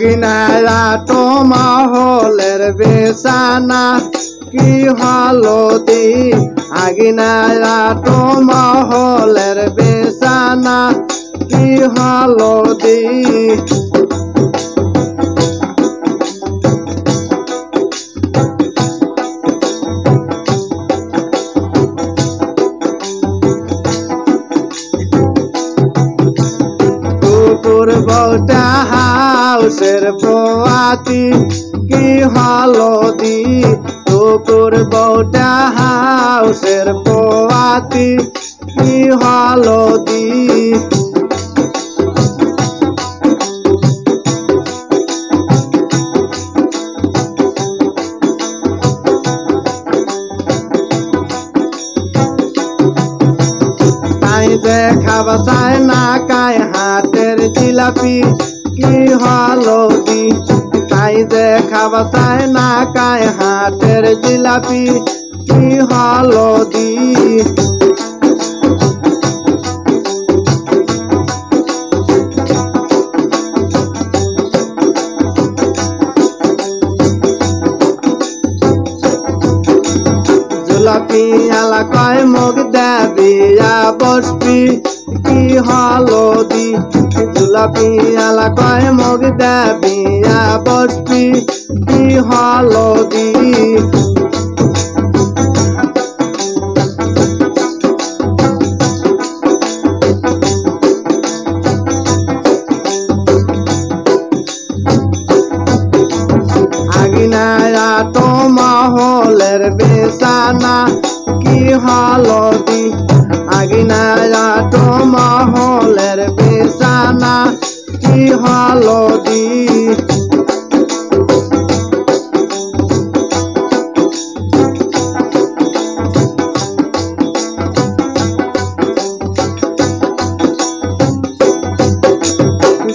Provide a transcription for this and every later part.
আগিনারা মহলের বেসানা কি হলদি আগিনারা মহলের বেসানা কি হলদি বউটা হাউসের পোয়াতি কি হলদি টুকুর বউটা হাউসের পোয়াতি কি হলদি দেখাবা চায় না কায় হাটের জিলাপি কি হলদি তাই দেখাবা চায় না কায় হাটের জিলাপি কি হলদি জিলাপি আলা কয় মুখ দেবিয়া বসবি কি হলদি জিলাপি আলা কয় মুখ দেবিয়া বসবি কি হলদি আগিনারা মহলের বেসানা কি হলদি আগিনারা মহলের বেসানা কি হলদি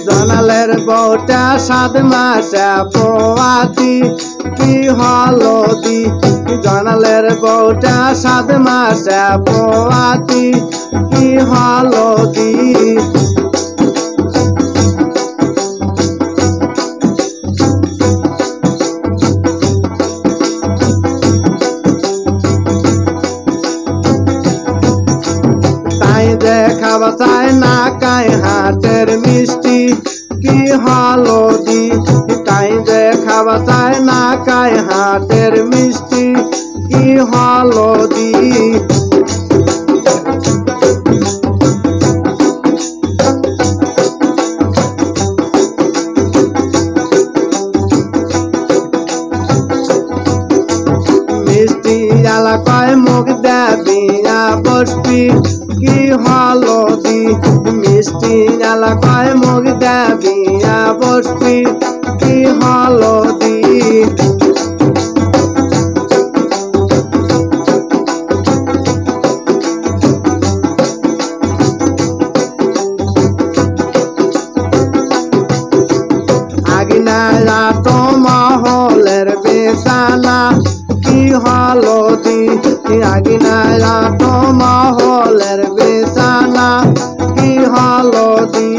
জনালের বউটা 7 মাসে পোয়াতি কি হলদি জনালের বউটা 7 মাসে পোয়াতি কি হলদি তাই দেখাবা চায় না কায় হাটের মিষ্টি কি হলদি তাই দেখাবা চায় না কায় হাটের মিষ্টি কি হলদি মিষ্টি আলা কয় মুখ দেবিয়া বসবি কি হলদি মিষ্টি আলা কয় মুখ দেবিয়া বসবি কি হলদি আগিনারা মহলের বেসানা কি হলদি আগিনারা মহলের বেসানা কি হলদি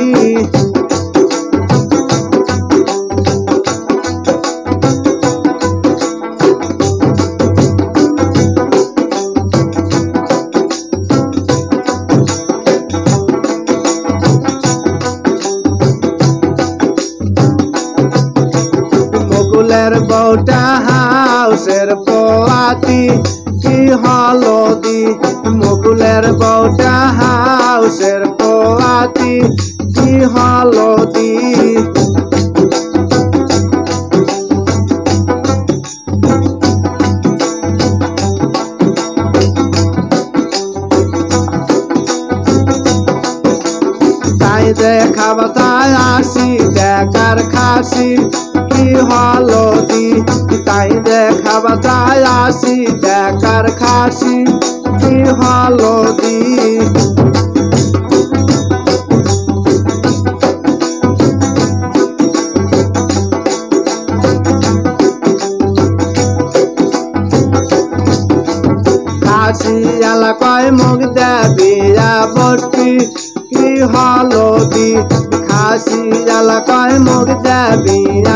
মুকুলের বউটা হাউসের পোয়াতি কি হলদি মুকুলের বউটা হাউসের পোয়াতি কি হলদি তাই দেখাবা তাই আসি দেখার খাসি কি হলদি তাই দেখাবা তাই আসি দেখার খাসি কি হলদি খাসি আলা কয় মুখ দেবিয়া বসবি কি হলদি খাসি আলা কয় মুখ দেবিয়া